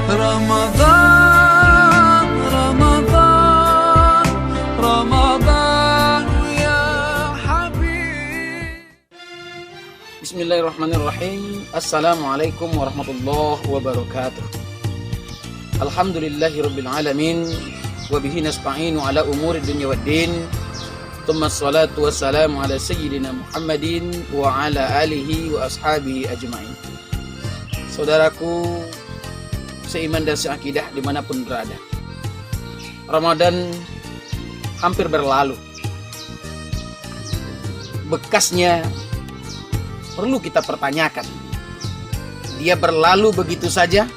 رمضان رمضان رمضان يا حبيب. Bismillahirrahmanirrahim. Assalamualaikum warahmatullahi wabarakatuh. Alhamdulillahirabbil alamin wa bihi nasta'inu ala umuri dunya waddin. Tsumma ssalatu wassalamu ala sayyidina Muhammadin wa ala alihi wa ashabihi ajmain. Saudaraku seiman dan seakidah dimanapun berada, Ramadan hampir berlalu. Bekasnya perlu kita pertanyakan. Dia berlalu begitu saja,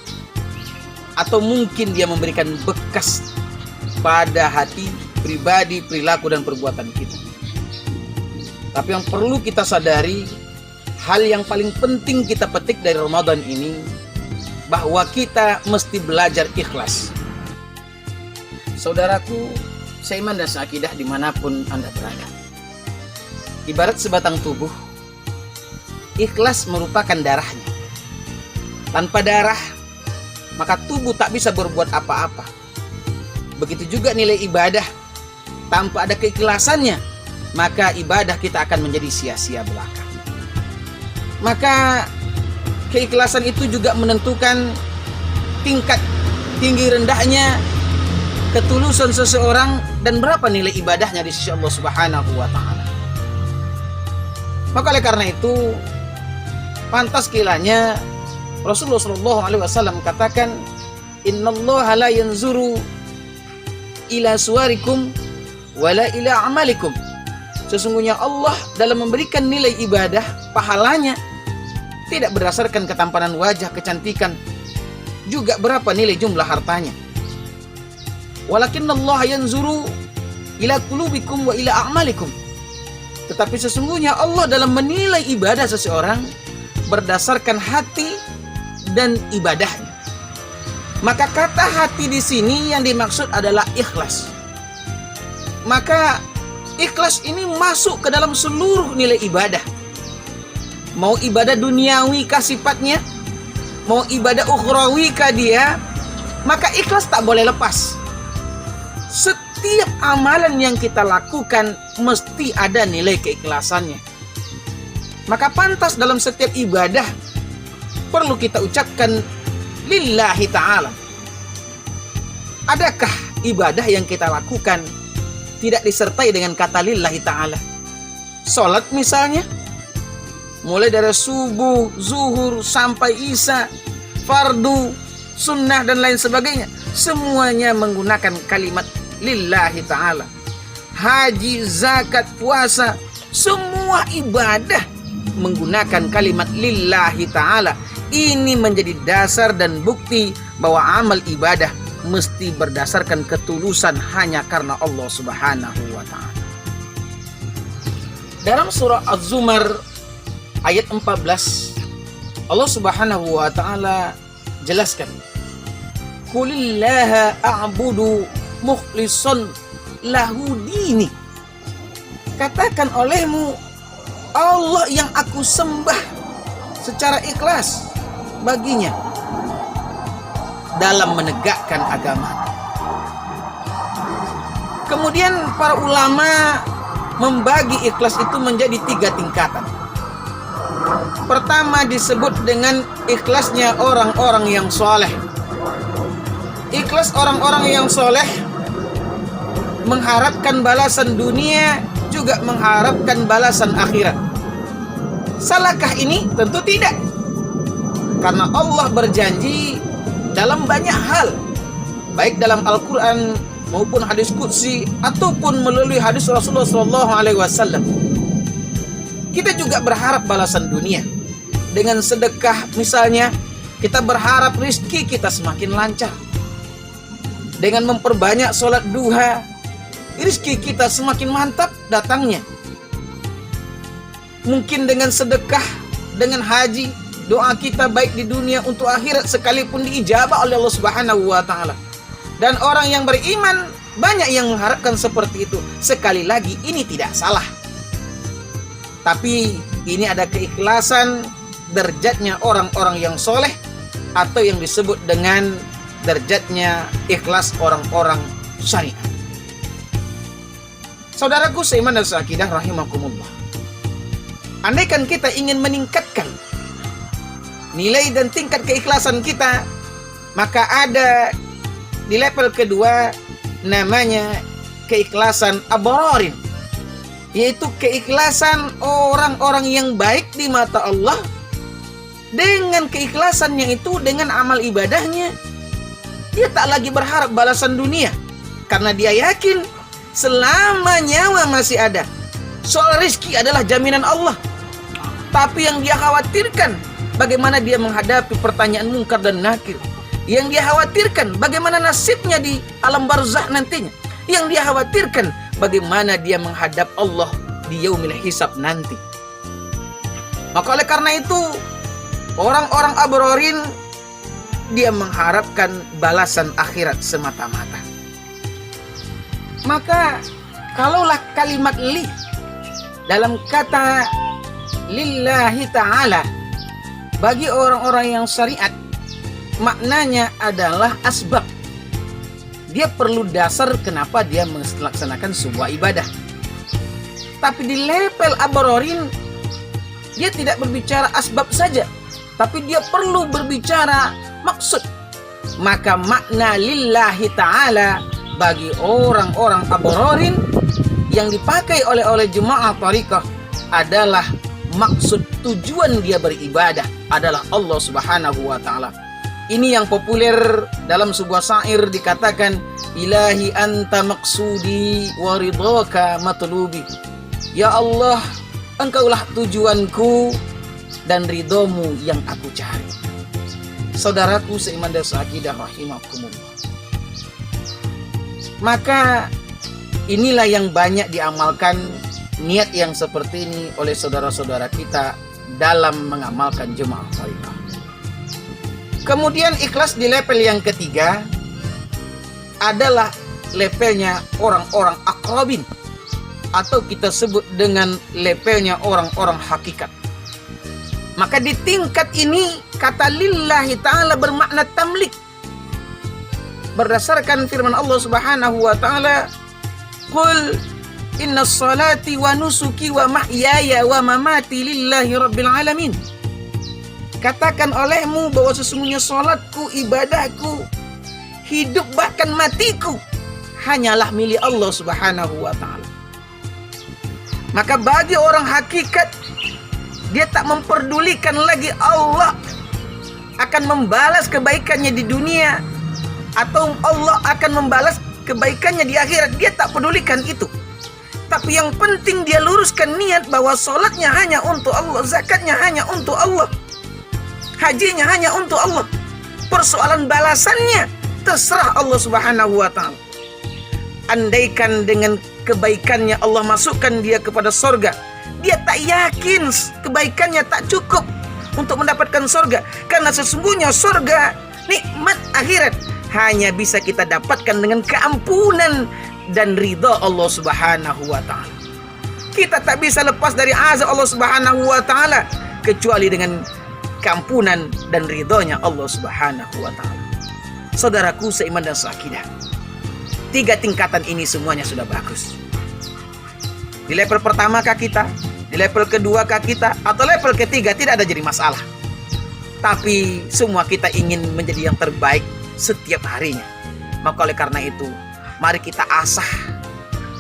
atau mungkin dia memberikan bekas pada hati, pribadi, perilaku, dan perbuatan kita. Tapi yang perlu kita sadari, hal yang paling penting kita petik dari Ramadan ini, bahwa kita mesti belajar ikhlas. Saudaraku seiman dan seakidah dimanapun Anda berada, ibarat sebatang tubuh, ikhlas merupakan darahnya. Tanpa darah, maka tubuh tak bisa berbuat apa-apa. Begitu juga nilai ibadah. Tanpa ada keikhlasannya, maka ibadah kita akan menjadi sia-sia belaka. Maka keikhlasan itu juga menentukan tingkat tinggi rendahnya ketulusan seseorang dan berapa nilai ibadahnya di sisi Allah Subhanahu wa taala. Maka oleh karena itu, pantas kiranya Rasulullah SAW katakan, innallaha la yanzuru ila suwarikum wala ila amalikum. Sesungguhnya Allah dalam memberikan nilai ibadah, pahalanya tidak berdasarkan ketampanan wajah, kecantikan, juga berapa nilai jumlah hartanya. Walakinnallaha yanzuru ila qulubikum wa ila a'malikum. Tetapi sesungguhnya Allah dalam menilai ibadah seseorang berdasarkan hati dan ibadahnya. Maka kata hati di sini yang dimaksud adalah ikhlas. Maka ikhlas ini masuk ke dalam seluruh nilai ibadah. Mau ibadah duniawi kah sifatnya, mau ibadah ukhrawi kah dia, maka ikhlas tak boleh lepas. Setiap amalan yang kita lakukan mesti ada nilai keikhlasannya. Maka pantas dalam setiap ibadah perlu kita ucapkan lillahi ta'ala. Adakah ibadah yang kita lakukan tidak disertai dengan kata lillahi ta'ala? Salat misalnya, mulai dari subuh, zuhur, sampai isya, fardu, sunnah, dan lain sebagainya, semuanya menggunakan kalimat lillahi ta'ala. Haji, zakat, puasa, semua ibadah menggunakan kalimat lillahi ta'ala. Ini menjadi dasar dan bukti bahwa amal ibadah mesti berdasarkan ketulusan hanya karena Allah Subhanahu wa ta'ala. Dalam surah Az-Zumar ayat 14, Allah Subhanahu wa ta'ala jelaskan, Qulillaha a'budu mukhlishan lahu dini. Katakan olehmu, Allah yang aku sembah secara ikhlas baginya dalam menegakkan agama. Kemudian para ulama membagi ikhlas itu menjadi 3 tingkatan. Pertama disebut dengan ikhlasnya orang-orang yang soleh. Ikhlas orang-orang yang soleh mengharapkan balasan dunia, juga mengharapkan balasan akhirat. Salahkah ini? Tentu tidak. Karena Allah berjanji dalam banyak hal, baik dalam Al-Quran maupun hadis qudsi ataupun melalui hadis Rasulullah SAW. Kita juga berharap balasan dunia. Dengan sedekah misalnya, kita berharap rizki kita semakin lancar. Dengan memperbanyak sholat duha, rizki kita semakin mantap datangnya. Mungkin dengan sedekah, dengan haji, doa kita baik di dunia untuk akhirat sekalipun diijabah oleh Allah Subhanahu wa ta'ala. Dan orang yang beriman banyak yang mengharapkan seperti itu. Sekali lagi, ini tidak salah. Tapi ini ada keikhlasan derajatnya orang-orang yang soleh, atau yang disebut dengan derajatnya ikhlas orang-orang syariat. Saudaraku seiman dan seakidah rahimakumullah, andaikan kita ingin meningkatkan nilai dan tingkat keikhlasan kita, maka ada di level kedua namanya keikhlasan abrorin, yaitu keikhlasan orang-orang yang baik di mata Allah. Dengan keikhlasannya itu, dengan amal ibadahnya, dia tak lagi berharap balasan dunia, karena dia yakin selama nyawa masih ada, soal rezeki adalah jaminan Allah. Tapi yang dia khawatirkan, bagaimana dia menghadapi pertanyaan mungkar dan nakir. Yang dia khawatirkan, bagaimana nasibnya di alam barzakh nantinya. Yang dia khawatirkan, bagaimana dia menghadap Allah di yaumil hisab nanti. Maka oleh karena itu, orang-orang abrorin, dia mengharapkan balasan akhirat semata-mata. Maka kalaulah kalimat li dalam kata lillahi ta'ala bagi orang-orang yang syariat, maknanya adalah asbab. Dia perlu dasar kenapa dia melaksanakan sebuah ibadah. Tapi di level abrorin, dia tidak berbicara asbab saja, tapi dia perlu berbicara maksud. Maka makna lillahi ta'ala bagi orang-orang abrorin yang dipakai oleh jemaah tariqah adalah maksud tujuan dia beribadah adalah Allah Subhanahu wa ta'ala. Ini yang populer dalam sebuah syair dikatakan, ilahi anta maksudi wa ridhaka matlubi. Ya Allah, engkaulah tujuanku dan ridhomu yang aku cari. Saudaraku seiman dan seakidah rahimakumullah, maka inilah yang banyak diamalkan niat yang seperti ini oleh saudara-saudara kita dalam mengamalkan jemaah tariqah. Kemudian ikhlas di level yang ketiga adalah levelnya orang-orang aqrabin, atau kita sebut dengan levelnya orang-orang hakikat. Maka di tingkat ini kata lillahi ta'ala bermakna tamlik. Berdasarkan firman Allah Subhanahu wa ta'ala, qul inna salati wa nusuki wa mahyaya wa mamati lillahi rabbil alamin. Katakan olehmu bahwa sesungguhnya salatku, ibadahku, hidup bahkan matiku hanyalah milik Allah Subhanahu wa ta'ala. Maka bagi orang hakikat, dia tak memperdulikan lagi Allah akan membalas kebaikannya di dunia atau Allah akan membalas kebaikannya di akhirat. Dia tak pedulikan itu. Tapi yang penting dia luruskan niat bahwa sholatnya hanya untuk Allah, zakatnya hanya untuk Allah, hajinya hanya untuk Allah. Persoalan balasannya terserah Allah Subhanahu wa ta'ala. Andaikan dengan kebaikannya Allah masukkan dia kepada sorga, dia tak yakin kebaikannya tak cukup untuk mendapatkan sorga. Karena sesungguhnya sorga, nikmat akhirat, hanya bisa kita dapatkan dengan keampunan dan ridha Allah Subhanahu wa ta'ala. Kita tak bisa lepas dari azab Allah Subhanahu wa ta'ala kecuali dengan keampunan dan ridhonya Allah Subhanahu wa ta'ala. Saudaraku seiman dan seakidah, tiga tingkatan ini semuanya sudah bagus. Di level pertama kah kita, di level kedua kah kita, atau level ketiga, tidak ada jadi masalah. Tapi semua kita ingin menjadi yang terbaik setiap harinya. Maka oleh karena itu, mari kita asah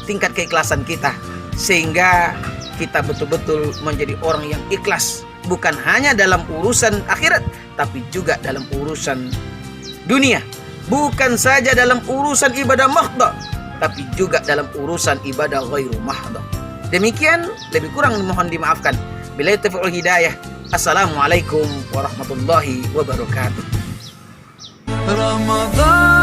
tingkat keikhlasan kita, sehingga kita betul-betul menjadi orang yang ikhlas, bukan hanya dalam urusan akhirat, tapi juga dalam urusan dunia. Bukan saja dalam urusan ibadah mahdha, tapi juga dalam urusan ibadah ghairu mahdha. Demikian, lebih kurang mohon dimaafkan. Billahi taufiq wal hidayah. Assalamualaikum warahmatullahi wabarakatuh. Ramadan